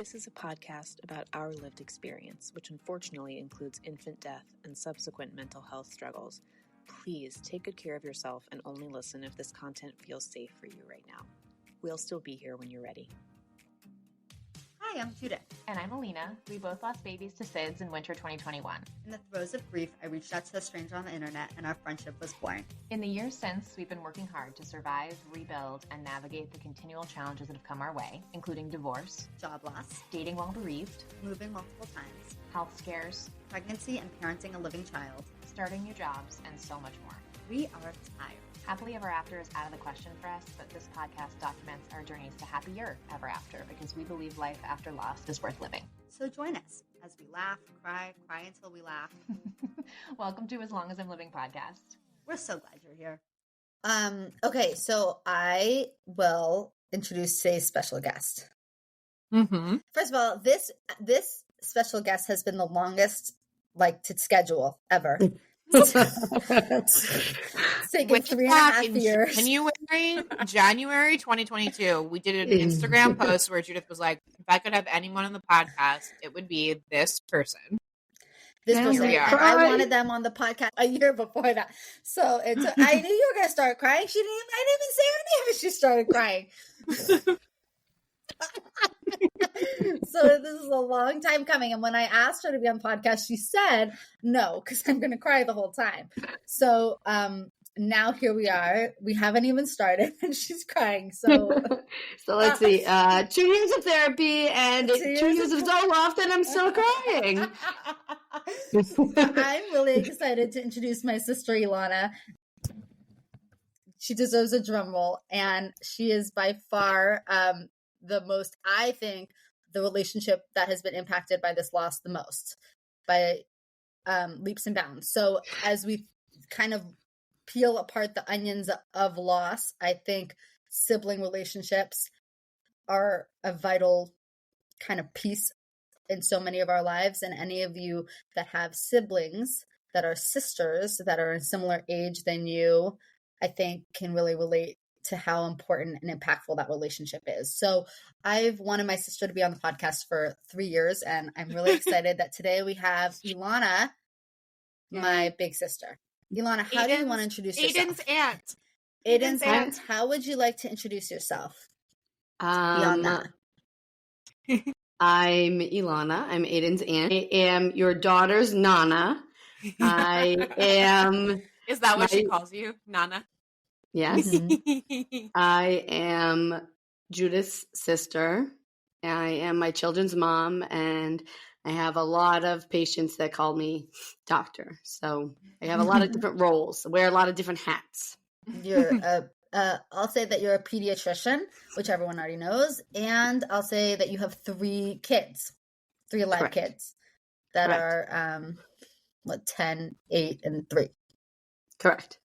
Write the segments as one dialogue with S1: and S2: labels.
S1: This is a podcast about our lived experience, which unfortunately includes infant death and subsequent mental health struggles. Please take good care of yourself and only listen if this content feels safe for you right now. We'll still be here when you're ready.
S2: Hi, I'm Judith.
S3: And I'm Alina. We both lost babies to SIDS in winter 2021.
S2: In the throes of grief, I reached out to a stranger on the internet and our friendship was born.
S3: In the years since, we've been working hard to survive, rebuild, and navigate the continual challenges that have come our way, including divorce,
S2: Job loss,
S3: dating while bereaved,
S2: moving multiple times,
S3: health scares,
S2: pregnancy and parenting a living child,
S3: starting new jobs, and so much more.
S2: We are tired.
S3: Happily ever after is out of the question for us, but this podcast documents our journeys to happier ever after because we believe life after loss is worth living.
S2: So join us as we laugh, cry until we laugh.
S3: Welcome to As Long as I'm Living podcast.
S2: We're so glad you're here.
S4: Okay, so I will introduce today's special guest. First of all, this special guest has been the longest to schedule ever. It's taken 3.5 years.
S5: January 2022, we did an Instagram post where Judith was like, if I could have anyone on the podcast, it would be this person.
S4: I wanted them on the podcast a year before that. So I knew you were going to start crying. I didn't even say her name and she started crying. So this is a long time coming. And when I asked her to be on the podcast, she said no, because I'm going to cry the whole time. So now here we are. We haven't even started and she's crying. So
S6: let's see. 2 years of therapy and 2 years of Zoloft and I'm still crying.
S4: I'm really excited to introduce my sister, Ilana. She deserves a drum roll. And she is by far the most, I think, the relationship that has been impacted by this loss the most, by leaps and bounds. So as we kind of peel apart the onions of loss, I think sibling relationships are a vital kind of piece in so many of our lives. And any of you that have siblings that are sisters that are in similar age than you, I think can really relate to how important and impactful that relationship is. So I've wanted my sister to be on the podcast for 3 years, and I'm really excited that today we have Ilana, my big sister. Ilana, how do you want to introduce yourself? Aiden's aunt. How would you like to introduce yourself? Beyond that.
S6: I'm Ilana. I'm Aiden's aunt. I am your daughter's Nana. I am...
S5: Is that what she calls you? Nana?
S6: Yes. I am Judith's sister. I am my children's mom, and I have a lot of patients that call me doctor. So I have a lot of different roles. I wear a lot of different hats.
S4: I'll say that you're a pediatrician, which everyone already knows, and I'll say that you have 3 kids, 3 alive
S6: Correct.
S4: kids that are 10, 8, and 3.
S6: Correct.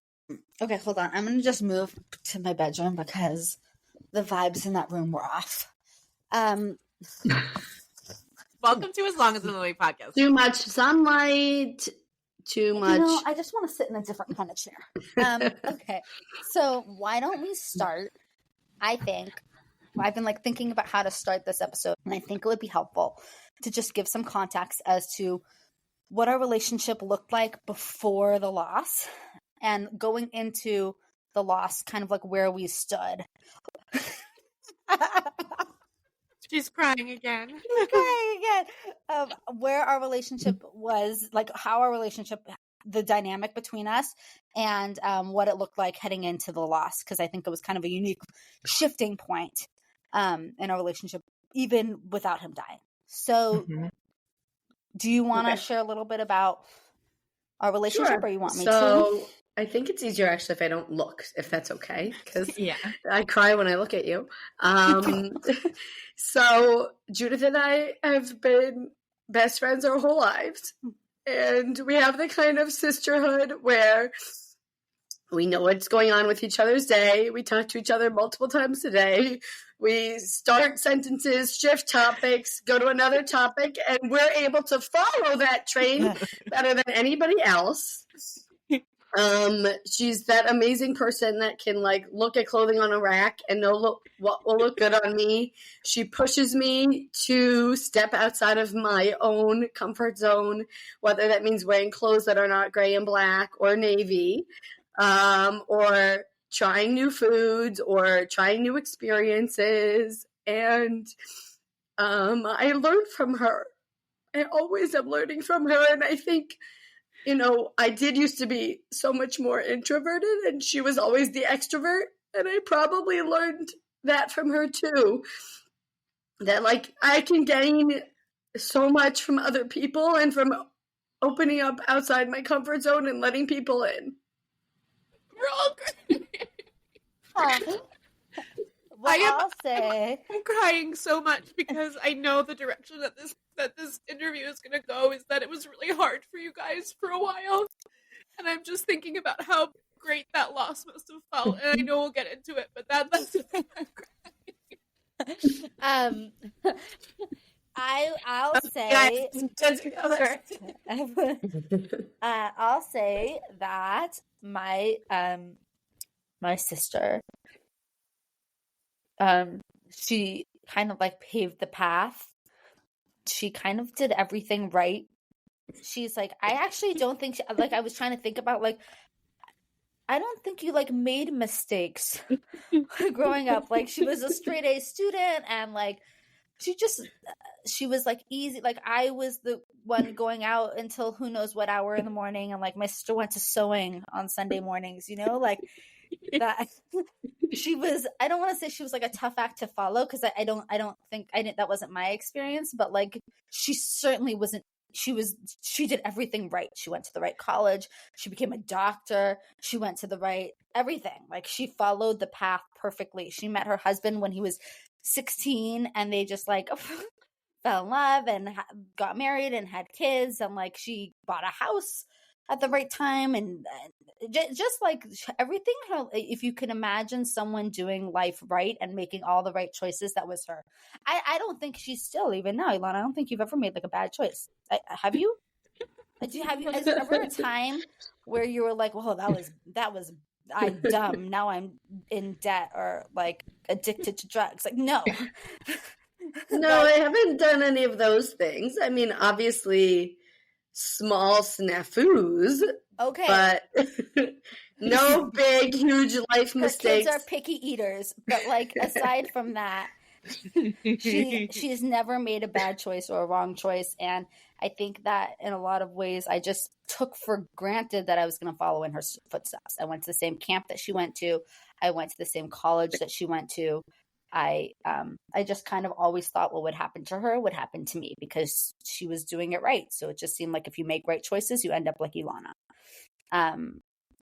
S4: Okay, hold on. I'm going to just move to my bedroom because the vibes in that room were off.
S5: Welcome to As Long as I'm Living podcast.
S6: Too much sunlight. Too much.
S4: I just want to sit in a different kind of chair. Okay, so why don't we start? I think I've been thinking about how to start this episode, and I think it would be helpful to just give some context as to what our relationship looked like before the loss. And going into the loss, kind of where we stood.
S5: She's crying again.
S4: Where our relationship was, how our relationship, the dynamic between us, and what it looked like heading into the loss. Because I think it was kind of a unique shifting point in our relationship, even without him dying. So do you want to share a little bit about our relationship, or you want me to?
S6: I think it's easier actually if I don't look, if that's okay, because I cry when I look at you. So Judith and I have been best friends our whole lives, and we have the kind of sisterhood where we know what's going on with each other's day. We talk to each other multiple times a day. We start sentences, shift topics, go to another topic, and we're able to follow that train better than anybody else. She's that amazing person that can like look at clothing on a rack and know what will look good on me. She pushes me to step outside of my own comfort zone, whether that means wearing clothes that are not gray and black or navy, or trying new foods or trying new experiences. And I learned from her. I always am learning from her. And I think, you know, I did used to be so much more introverted, and she was always the extrovert. And I probably learned that from her too. That like I can gain so much from other people and from opening up outside my comfort zone and letting people in.
S5: We're all crying.
S4: I'll say
S5: I'm crying so much because I know the direction that this interview is going to go is that it was really hard for you guys for a while, and I'm just thinking about how great that loss must have felt. And I know we'll get into it, but that's the thing. I'm crying.
S4: I'll say I'll say that my sister, she kind of like paved the path. She kind of did everything right. She's like, I actually don't think like I was trying to think about like, I don't think you like made mistakes growing up. Like she was a straight A student, and like she was like easy. Like I was the one going out until who knows what hour in the morning, and like my sister went to sewing on Sunday mornings, you know, like that. She was, I don't want to say she was like a tough act to follow, because I don't think that wasn't my experience, but like she certainly wasn't. She did everything right. She went to the right college. She became a doctor. She went to the right everything. Like she followed the path perfectly. She met her husband when he was 16, and they just like fell in love and got married and had kids. And like she bought a house at the right time, and just like everything. If you can imagine someone doing life right and making all the right choices, that was her. I don't think she's still, even now, Ilana, I don't think you've ever made like a bad choice. Have you? Is there ever a time where you were like, well, that was I'm dumb, now I'm in debt or like addicted to drugs? Like, no.
S6: No, I haven't done any of those things. I mean, obviously small snafus.
S4: Okay.
S6: But no big, huge life mistakes.
S4: Kids are picky eaters. But like aside from that, she's never made a bad choice or a wrong choice. And I think that in a lot of ways, I just took for granted that I was going to follow in her footsteps. I went to the same camp that she went to. I went to the same college that she went to. I just kind of always thought what would happen to her would happen to me, because she was doing it right. So it just seemed like if you make right choices, you end up like Ilana.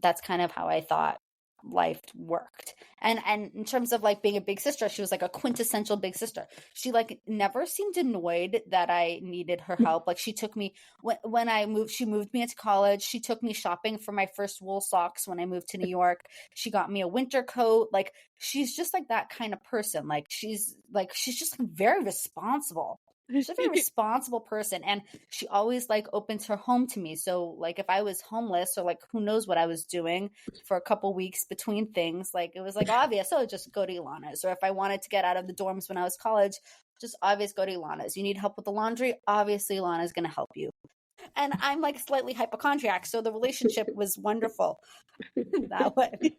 S4: That's kind of how I thought life worked. And in terms of like being a big sister, she was like a quintessential big sister. She like never seemed annoyed that I needed her help. Like she took me when I moved, she moved me into college. She took me shopping for my first wool socks when I moved to New York. She got me a winter coat. Like she's just like that kind of person. Like she's just like very responsible. She's a very responsible person, and she always like opens her home to me. So like if I was homeless or like who knows what I was doing for a couple weeks between things, like it was like obvious, oh, just go to Ilana's. Or if I wanted to get out of the dorms when I was college, just obvious, go to Ilana's. You need help with the laundry, obviously Ilana's going to help you. And I'm like slightly hypochondriac, so the relationship was wonderful that way.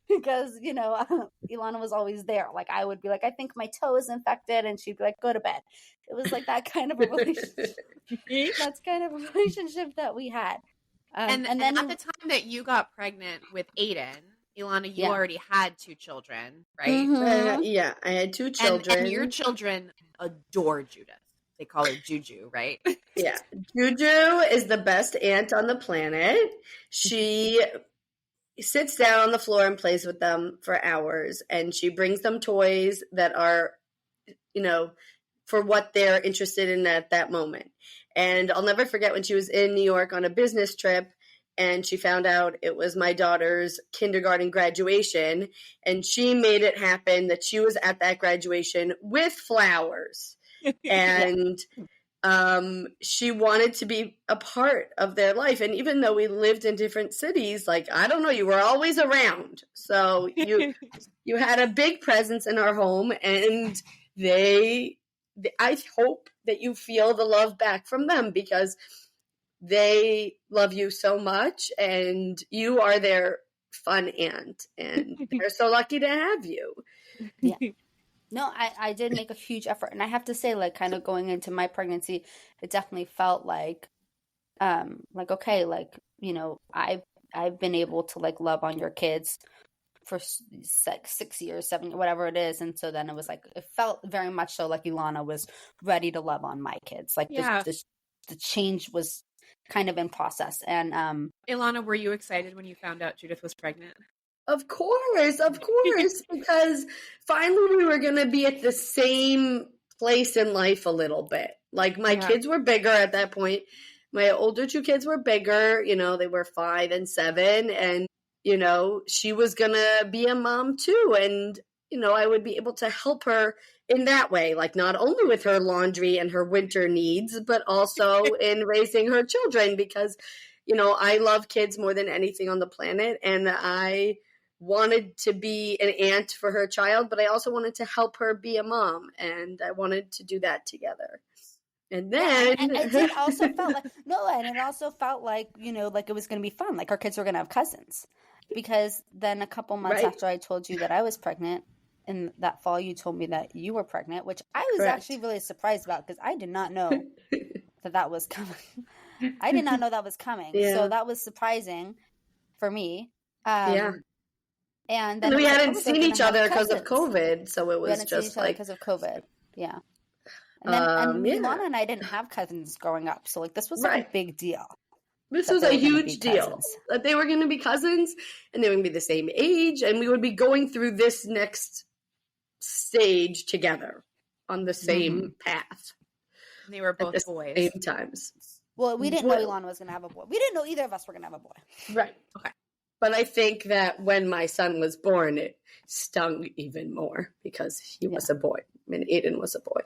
S4: Because, you know, Ilana was always there. Like I would be like, I think my toe is infected, and she'd be like, go to bed. It was like that kind of a relationship. That's kind of a relationship that we had.
S5: And then at the time that you got pregnant with Aiden, Ilana, you already had 2 children, right?
S6: Mm-hmm. Yeah, I had 2 children.
S5: And your children adore Judith. They call her Juju, right?
S6: Yeah. Juju is the best aunt on the planet. She sits down on the floor and plays with them for hours, and she brings them toys that are, you know, for what they're interested in at that moment. And I'll never forget when she was in New York on a business trip, and she found out it was my daughter's kindergarten graduation, and she made it happen that she was at that graduation with flowers. And she wanted to be a part of their life. And even though we lived in different cities, like, I don't know, you were always around. So you had a big presence in our home, and I hope that you feel the love back from them, because they love you so much, and you are their fun aunt, and they're so lucky to have you.
S4: Yeah. No, I did make a huge effort. And I have to say, like, kind of going into my pregnancy, it definitely felt like, okay, like, you know, I've been able to, like, love on your kids for 6 years, 7, whatever it is. And so then it was like, it felt very much so like Ilana was ready to love on my kids. Like, the change was kind of in process. And
S5: Ilana, were you excited when you found out Judith was pregnant?
S6: Of course, because finally we were going to be at the same place in life a little bit. Like, my kids were bigger at that point. My older 2 kids were bigger, you know, they were 5 and 7, and, you know, she was going to be a mom too. And, you know, I would be able to help her in that way, like, not only with her laundry and her winter needs, but also in raising her children, because, you know, I love kids more than anything on the planet, and I wanted to be an aunt for her child, but I also wanted to help her be a mom, and I wanted to do that together. And then
S4: and it also felt like and it also felt like, you know, like it was going to be fun, like our kids were going to have cousins, because then a couple months after I told you that I was pregnant, in that fall you told me that you were pregnant, which I was actually really surprised about, because I did not know that was coming. I did not know that was coming. So that was surprising for me. And then
S6: we hadn't seen each other because of COVID, so it was just like
S4: because of COVID. Yeah. And then Ilana and I didn't have cousins growing up, so like this was like a big deal.
S6: This was a huge deal that they were going to be cousins, and they were going to be the same age, and we would be going through this next stage together on the same path.
S5: And they were both boys.
S6: Same times.
S4: Well, we didn't know Ilana was going to have a boy. We didn't know either of us were going to have a boy.
S6: Right. Okay. But I think that when my son was born, it stung even more, because he was a boy. I mean, Aiden was a boy.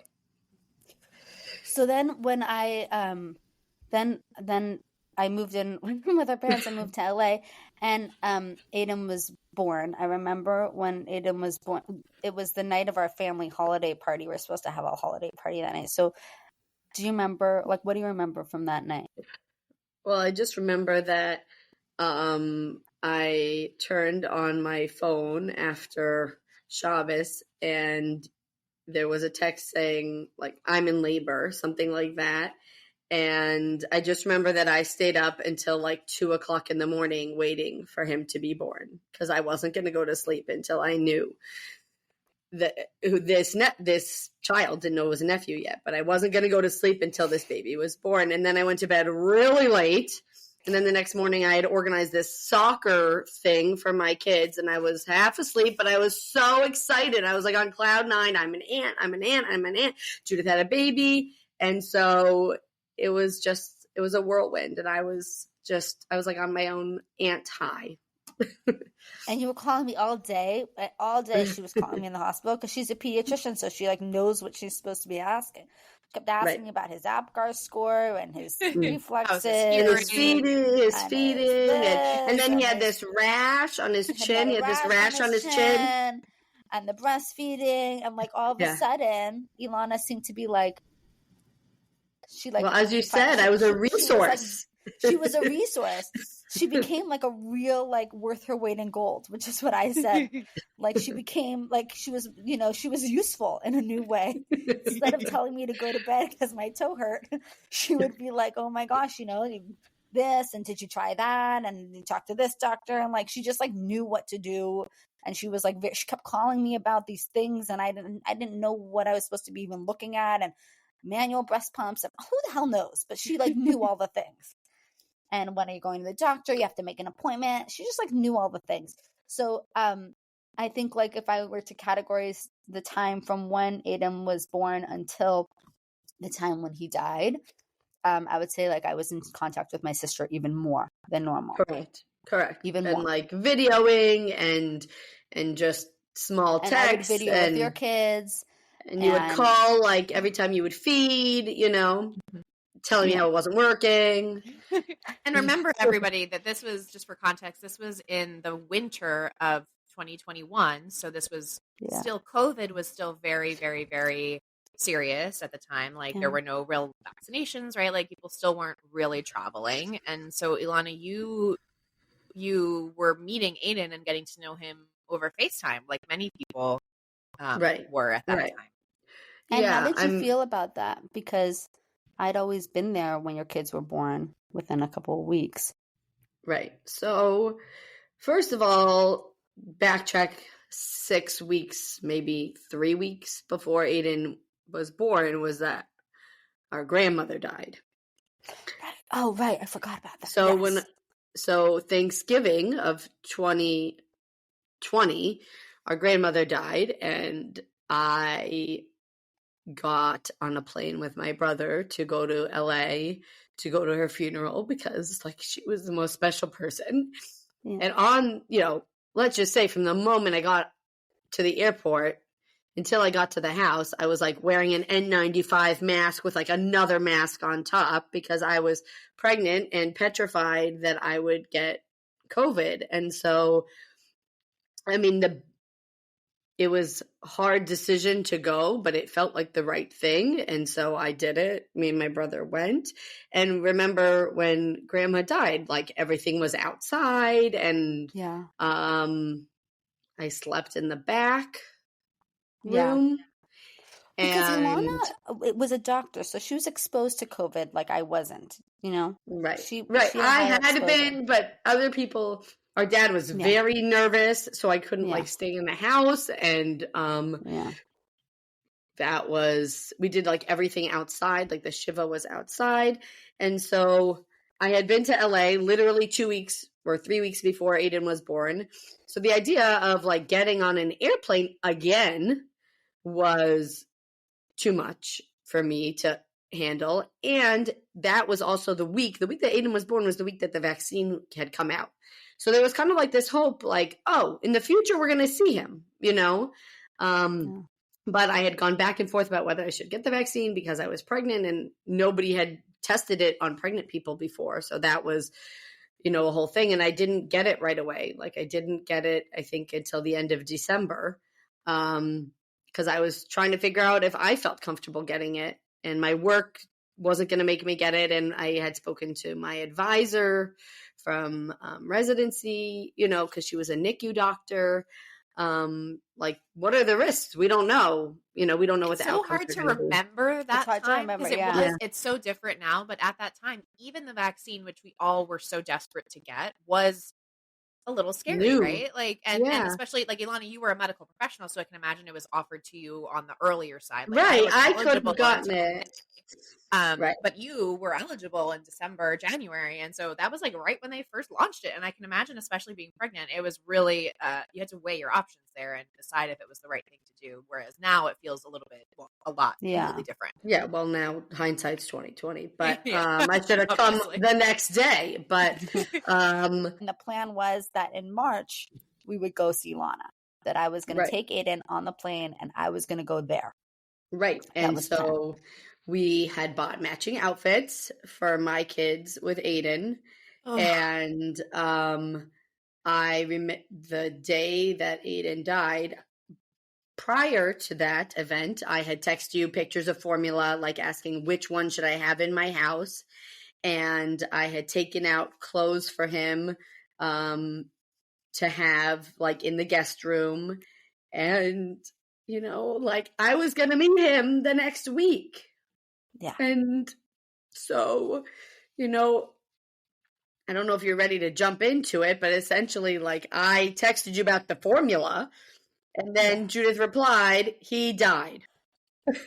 S4: So then when I then I moved in with our parents and moved to LA, and Aiden was born. I remember when Aiden was born, it was the night of our family holiday party. We were supposed to have a holiday party that night. So do you remember, like, what do you remember from that night?
S6: Well, I just remember that I turned on my phone after Shabbos, and there was a text saying, like, I'm in labor, something like that. And I just remember that I stayed up until like 2:00 in the morning waiting for him to be born, because I wasn't going to go to sleep until I knew that this child, didn't know it was a nephew yet, but I wasn't going to go to sleep until this baby was born. And then I went to bed really late. And then the next morning I had organized this soccer thing for my kids, and I was half asleep, but I was so excited. I was like on cloud 9. I'm an aunt. Judith had a baby. And so it was a whirlwind, and I was like on my own aunt high.
S4: And you were calling me all day. All day she was calling me in the hospital, because she's a pediatrician, so she like knows what she's supposed to be asking. She kept asking me about his APGAR score and his reflexes,
S6: his feeding, and then he had this rash on his chin. He had this rash on his chin,
S4: and the breastfeeding, and like all of a sudden, Ilana seemed to be like.
S6: Well, as you said, I was a resource.
S4: She was a resource. She became like a real, like, worth her weight in gold, which is what I said. Like, she became like, she was useful in a new way. Instead of telling me to go to bed because my toe hurt, she would be like, oh my gosh, this, and did you try that? And you talked to this doctor, and like, she just like knew what to do. And she was like, she kept calling me about these things, and I didn't know what I was supposed to be even looking at, and manual breast pumps, and who the hell knows? But she like knew all the things. And when are you going to the doctor? You have to make an appointment. She just like knew all the things. So I think like if I were to categorize the time from when Aiden was born until the time when he died, I would say like I was in contact with my sister even more than normal.
S6: Correct.
S4: Even more.
S6: And like videoing and just small texts.
S4: I would video with your kids.
S6: And you would call like every time you would feed, telling me how it wasn't working.
S3: And remember, everybody, that this was, just for context, this was in the winter of 2021. So this was still, COVID was still very, very, very serious at the time. Like there were no real vaccinations, right? Like people still weren't really traveling. And so Ilana, you were meeting Aiden and getting to know him over FaceTime, like many people were at that time.
S7: And how did you feel about that? Because I'd always been there when your kids were born within a couple of weeks.
S6: Right. So first of all, backtrack 6 weeks, maybe 3 weeks before Aiden was born, was that our grandmother died.
S7: Oh, right. I forgot about that.
S6: So so Thanksgiving of 2020, our grandmother died, and I got on a plane with my brother to go to LA to go to her funeral because like she was the most special person. And on, let's just say from the moment I got to the airport until I got to the house, I was like wearing an N95 mask with like another mask on top because I was pregnant and petrified that I would get COVID. And so, I mean, it was a hard decision to go, but it felt like the right thing. And so I did it. Me and my brother went. And remember when Grandma died, like everything was outside and I slept in the back room.
S7: Because Ilana was a doctor, so she was exposed to COVID like I wasn't,
S6: Right.
S7: She
S6: I had been, but other people, our dad was very nervous, so I couldn't like stay in the house. And that was, we did like everything outside, like the Shiva was outside. And so I had been to LA literally 2 weeks or 3 weeks before Aiden was born. So the idea of like getting on an airplane again was too much for me to handle. And that was also the week that Aiden was born was the week that the vaccine had come out. So there was kind of like this hope, like, oh, in the future, we're going to see him, But I had gone back and forth about whether I should get the vaccine because I was pregnant and nobody had tested it on pregnant people before. So that was, a whole thing. And I didn't get it right away. Like I didn't get it, I think, until the end of December because I was trying to figure out if I felt comfortable getting it. And my work wasn't going to make me get it. And I had spoken to my advisor from residency, because she was a NICU doctor. Like, what are the risks? We don't know. We don't know what the outcomes are.
S3: It's so hard to remember that
S7: it's hard
S3: time.
S7: To remember,
S3: It's so different now. But at that time, even the vaccine, which we all were so desperate to get, was a little scary, right? Like, and especially like Ilana, you were a medical professional, so I can imagine it was offered to you on the earlier side. Like,
S6: right. I could have gotten it.
S3: But you were eligible in December, January. And so that was like right when they first launched it. And I can imagine, especially being pregnant, it was really, you had to weigh your options there and decide if it was the right thing to do. Whereas now it feels a little bit, a lot completely different.
S6: Yeah. Well, now hindsight's 2020, but I should have come the next day. But
S7: and the plan was that in March we would go see Ilana, that I was going to take Aiden on the plane and I was going to go there.
S6: Right. And so we had bought matching outfits for my kids with Aiden. Oh. And I remember the day that Aiden died, prior to that event, I had texted you pictures of formula, like asking which one should I have in my house. And I had taken out clothes for him to have like in the guest room. And, like I was going to meet him the next week.
S7: Yeah.
S6: And so, I don't know if you're ready to jump into it, but essentially, like, I texted you about the formula, and then Judith replied, he died.
S7: That's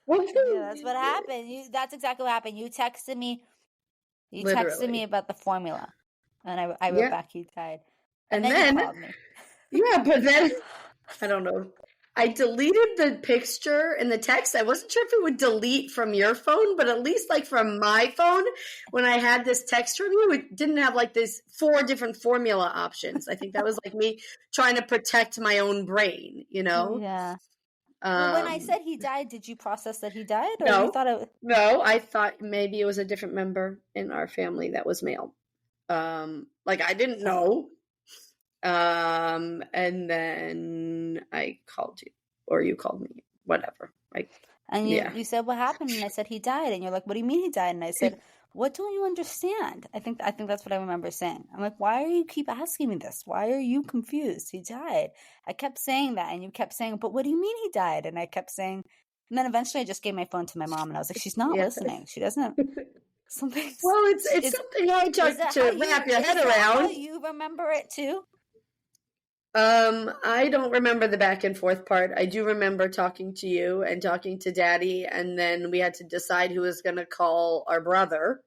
S7: what happened. That's exactly what happened. You texted me. You texted me about the formula, and I wrote back, he died. And then you called me.
S6: Yeah, but then, I don't know. I deleted the picture in the text. I wasn't sure if it would delete from your phone, but at least like from my phone, when I had this text from you, it didn't have like this 4 different formula options. I think that was like me trying to protect my own brain,
S7: Yeah. Well, when I said he died, did you process that he died? Or
S6: No.
S7: you thought
S6: No, I thought maybe it was a different member in our family that was male. Like I didn't know. And then I called you, or you called me, whatever.
S7: And you said, what happened? And I said, he died. And you're like, what do you mean he died? And I said, what don't you understand? I think that's what I remember saying. I'm like, why are you keep asking me this? Why are you confused? He died. I kept saying that, and you kept saying, but what do you mean he died? And I kept saying, and then eventually I just gave my phone to my mom, and I was like, she's not listening. She doesn't. Something.
S6: Well, it's something hard to wrap your head around.
S7: How you remember it too?
S6: I don't remember the back and forth part. I do remember talking to you and talking to Daddy, and then we had to decide who was going to call our brother.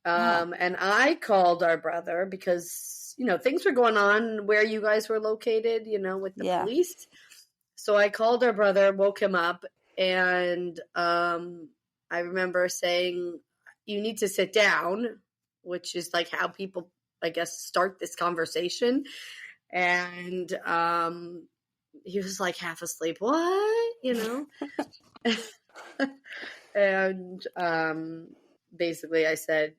S6: And I called our brother because, things were going on where you guys were located, with the police. So I called our brother, woke him up, and I remember saying, you need to sit down, which is like how people, I guess, start this conversation. And he was like half asleep. What? And basically I said,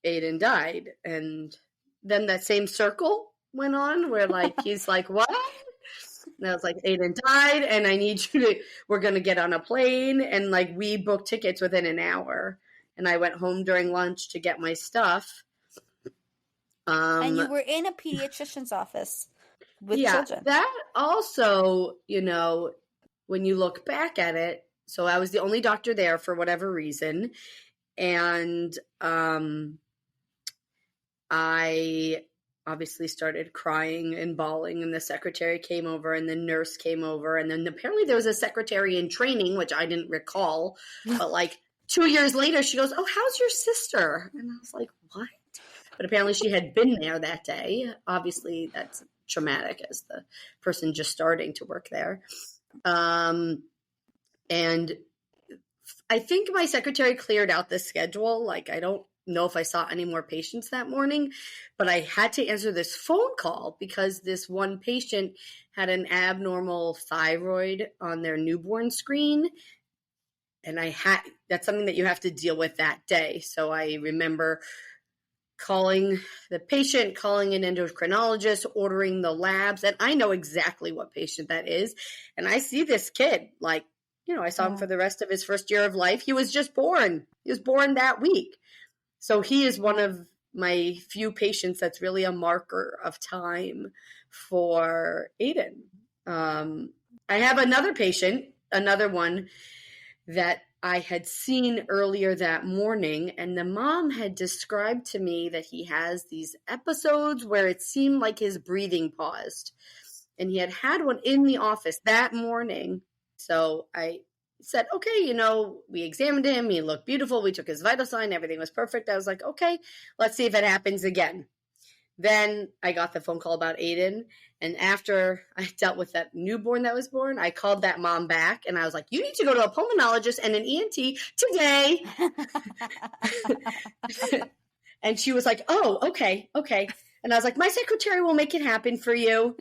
S6: Aiden died. And then that same circle went on where he's like, what? And I was like, Aiden died, and I need you we're going to get on a plane. And we booked tickets within an hour. And I went home during lunch to get my stuff.
S7: And you were in a pediatrician's office with children.
S6: That also, when you look back at it, so I was the only doctor there for whatever reason. And I obviously started crying and bawling, and the secretary came over, and the nurse came over. And then apparently there was a secretary in training, which I didn't recall. But 2 years later, she goes, oh, how's your sister? And I was like, what? But apparently she had been there that day. Obviously, that's traumatic as the person just starting to work there. And I think my secretary cleared out the schedule. I don't know if I saw any more patients that morning, but I had to answer this phone call because this one patient had an abnormal thyroid on their newborn screen. And that's something that you have to deal with that day. So I remember calling the patient, calling an endocrinologist, ordering the labs. And I know exactly what patient that is. And I see this kid, I saw him for the rest of his first year of life. He was just born. He was born that week. So he is one of my few patients that's really a marker of time for Aiden. I have another patient, another one that I had seen earlier that morning, and the mom had described to me that he has these episodes where it seemed like his breathing paused, and he had one in the office that morning. So I said, okay, we examined him. He looked beautiful. We took his vital sign. Everything was perfect. I was like, okay, let's see if it happens again. Then I got the phone call about Aiden. And after I dealt with that newborn that was born, I called that mom back and I was like, you need to go to a pulmonologist and an ENT today. And she was like, oh, okay. And I was like, my secretary will make it happen for you.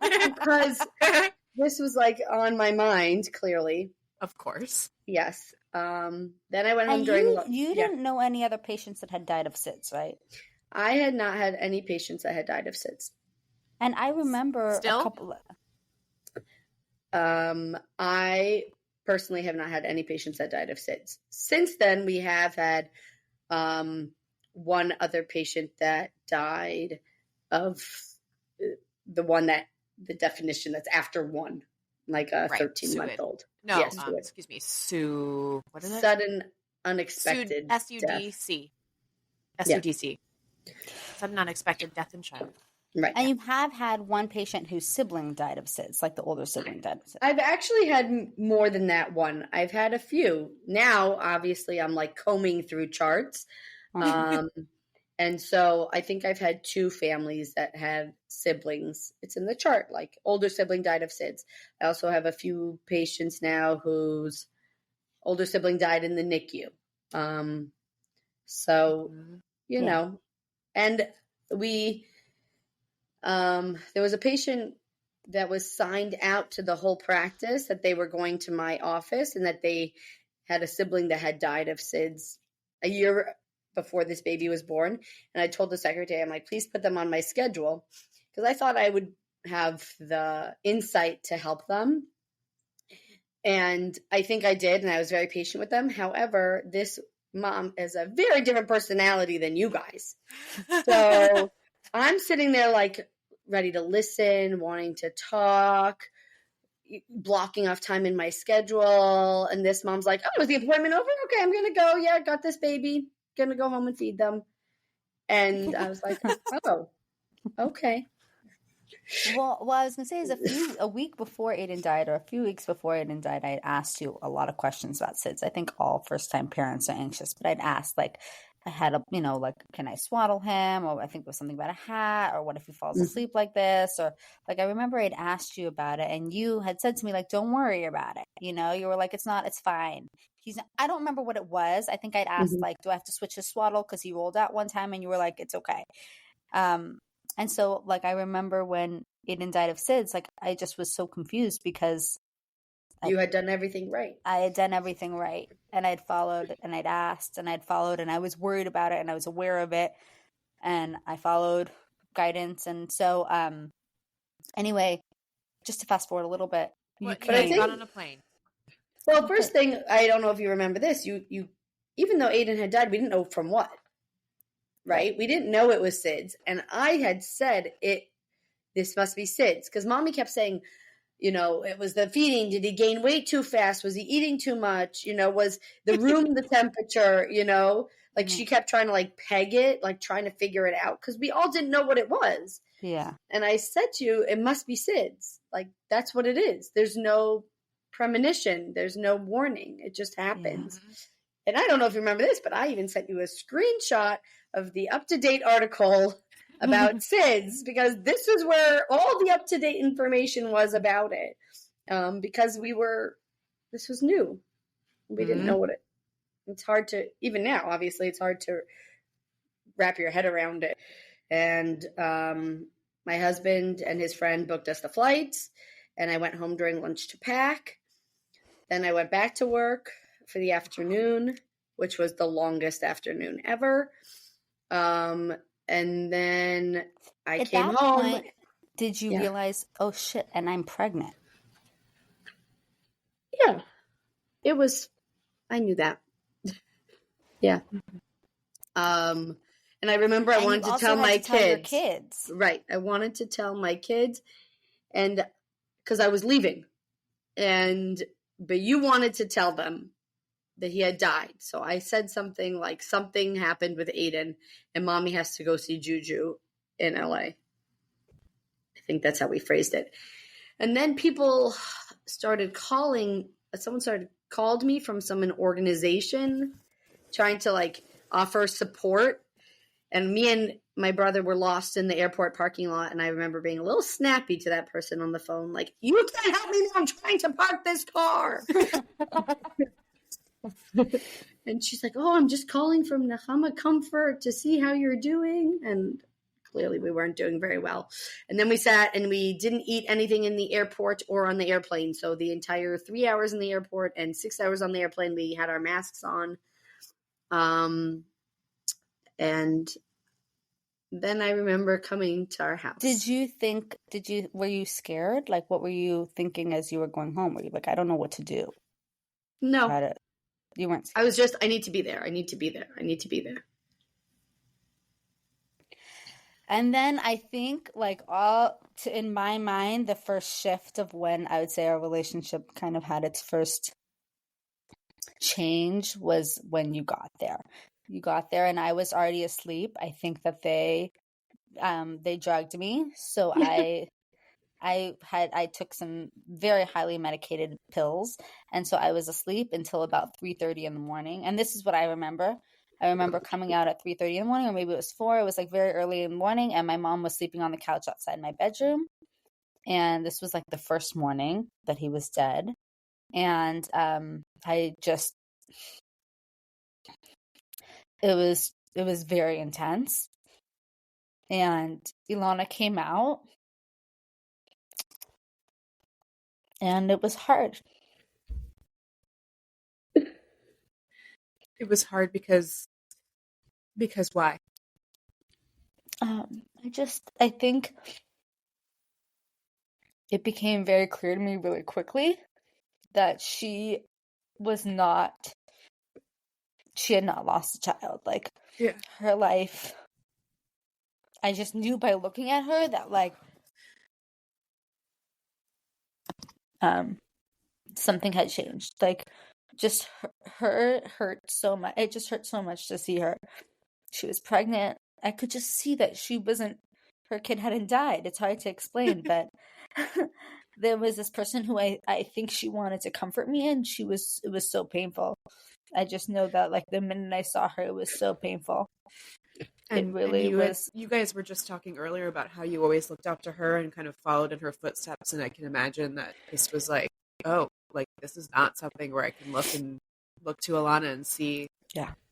S6: Because this was on my mind, clearly.
S3: Of course.
S6: Yes. Then I went home during...
S7: You didn't know any other patients that had died of SIDS, right?
S6: I had not had any patients that had died of SIDS.
S7: And I remember a couple of...
S6: I personally have not had any patients that died of SIDS. Since then, we have had one other patient that died of the definition that's after one, like a 13-month-old.
S3: No,
S6: yes,
S3: excuse me. What is it?
S6: Sudden unexpected
S3: SUDC. SUDC. Sudden unexpected death in child.
S6: Right.
S7: And you have had one patient whose sibling died of SIDS, like the older sibling died of SIDS.
S6: I've actually had more than that one. I've had a few. Now, obviously, I'm combing through charts. And so I think I've had 2 families that have siblings. It's in the chart, older sibling died of SIDS. I also have a few patients now whose older sibling died in the NICU. You know, and we, there was a patient that was signed out to the whole practice that they were going to my office and that they had a sibling that had died of SIDS a year before this baby was born. And I told the secretary, I'm like, please put them on my schedule, because I thought I would have the insight to help them. And I think I did, and I was very patient with them. However, this mom is a very different personality than you guys. So I'm sitting there like ready to listen, wanting to talk, blocking off time in my schedule. And this mom's like, oh, is the appointment over? Okay, I'm going to go. Yeah, got this baby. Going to go home and feed them. And I was like, oh, okay.
S7: Well, what I was going to say is a week before Aiden died, or a few weeks before Aiden died, I had asked you a lot of questions about SIDS. I think all first-time parents are anxious, but I'd asked, like, I had a, like, can I swaddle him? Or I think it was something about a hat, or what if he falls asleep like this? Or, like, I remember I'd asked you about it, and you had said to me, like, don't worry about it. You were like, it's fine. I don't remember what it was. I think I'd asked, like, do I have to switch his swaddle? Because he rolled out one time, and you were like, it's okay. And so, like, I remember when Aiden died of SIDS, like, I just was so confused because
S6: you had done everything right.
S7: I had done everything right. And I'd followed, and I'd asked, and I'd followed, and I was worried about it, and I was aware of it. And I followed guidance. And so, anyway, just to fast forward a little bit.
S3: But I got on a plane.
S6: Well, first thing, I don't know if you remember this. You even though Aiden had died, we didn't know from what. Right? We didn't know it was SIDS. And I had said this must be SIDS. Because mommy kept saying, it was the feeding. Did he gain weight too fast? Was he eating too much? Was the room the temperature? Like she kept trying to like peg it, like trying to figure it out. Because we all didn't know what it was.
S7: Yeah.
S6: And I said to you, it must be SIDS. Like that's what it is. There's no premonition. There's no warning. It just happens. Yeah. And I don't know if you remember this, but I even sent you a screenshot of the up-to-date article about SIDS, because this is where all the up-to-date information was about it. Because this was new. We didn't know what it's hard to, even now, obviously, it's hard to wrap your head around it. And my husband and his friend booked us the flights, and I went home during lunch to pack. Then I went back to work for the afternoon, which was the longest afternoon ever. And then I came home.
S7: Point, did you realize, oh shit, and I'm pregnant?
S6: Yeah. I knew that. Yeah. And I remember I wanted to tell my kids. Right. I wanted to tell my kids, and because I was leaving, but you wanted to tell them that he had died. So I said something like, something happened with Aiden and mommy has to go see Juju in LA. I think that's how we phrased it. And then people started called me from an organization trying to like offer support. And me and my brother were lost in the airport parking lot. And I remember being a little snappy to that person on the phone. Like, you can't help me now. I'm trying to park this car. And she's like, oh, I'm just calling from Nahama Comfort to see how you're doing. And clearly we weren't doing very well. And then we sat and we didn't eat anything in the airport or on the airplane. So the entire 3 hours in the airport and 6 hours on the airplane, we had our masks on. And then I remember coming to our house.
S7: Were you scared? Like, what were you thinking as you were going home? Were you like, I don't know what to do?
S6: No.
S7: You weren't scared.
S6: I was just, I need to be there. I need to be there. I need to be there.
S7: And then I think, like, in my mind, the first shift of when I would say our relationship kind of had its first change was when you got there. You got there and I was already asleep. I think that they drugged me. So I took some very highly medicated pills. And so I was asleep until about 3:30 in the morning. And this is what I remember. I remember coming out at 3:30 in the morning, or maybe it was 4. It was like very early in the morning. And my mom was sleeping on the couch outside my bedroom. And this was like the first morning that he was dead. And it was very intense. And Ilana came out And it was hard.
S3: It was hard because why?
S7: I think it became very clear to me really quickly that she had not lost a child. Like, her life, I just knew by looking at her that, like, something had changed. Like, just her hurt so much. It just hurt so much to see her. She was pregnant. I could just see that her kid hadn't died. It's hard to explain, but there was this person who I think she wanted to comfort me, and it was so painful. I just know that, like, the minute I saw her, it was so painful.
S3: And
S7: it really was.
S3: You guys were just talking earlier about how you always looked up to her and kind of followed in her footsteps, and I can imagine that this was like, oh, like, this is not something where I can look to Ilana and see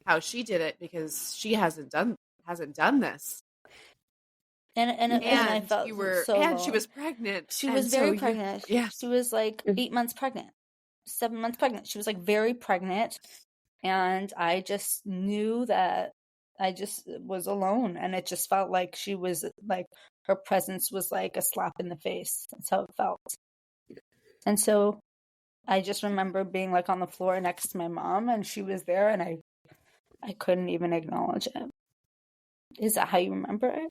S3: how she did it, because she hasn't done this.
S7: And I felt
S3: you were,
S7: so
S3: and
S7: alone.
S3: she was pregnant.
S7: She was very pregnant. She was like 8 months pregnant, 7 months pregnant. She was like very pregnant, and I just knew that I just was alone, and it just felt like she was like, her presence was like a slap in the face. That's how it felt. And so I just remember being like on the floor next to my mom, and she was there, and I couldn't even acknowledge it. Is that how you remember it?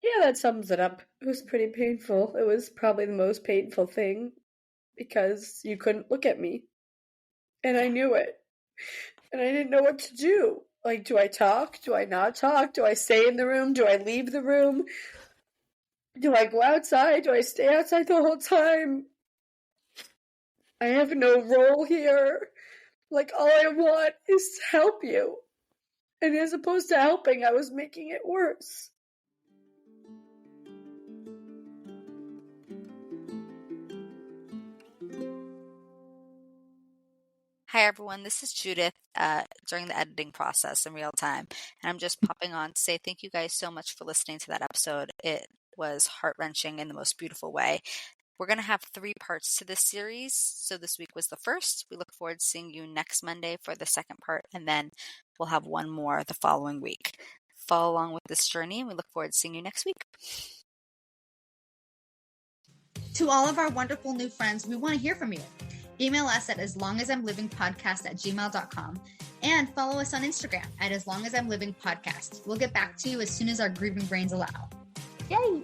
S6: Yeah, that sums it up. It was pretty painful. It was probably the most painful thing because you couldn't look at me. And I knew it. And I didn't know what to do. Like, do I talk? Do I not talk? Do I stay in the room? Do I leave the room? Do I go outside? Do I stay outside the whole time? I have no role here. Like, all I want is to help you. And as opposed to helping, I was making it worse.
S7: Hi everyone, this is Judith during the editing process in real time, and I'm just popping on to say thank you guys so much for listening to that episode. It was heart-wrenching in the most beautiful way. We're going to have 3 parts to this series, so this week was the first. We look forward to seeing you next Monday for the second part, and then we'll have one more the following week. Follow along with this journey, and we look forward to seeing you next week.
S2: To all of our wonderful new friends, we want to hear from you. Email us at aslongasimlivingpodcast@gmail.com and follow us on Instagram at aslongasimlivingpodcast. We'll get back to you as soon as our grieving brains allow.
S7: Yay!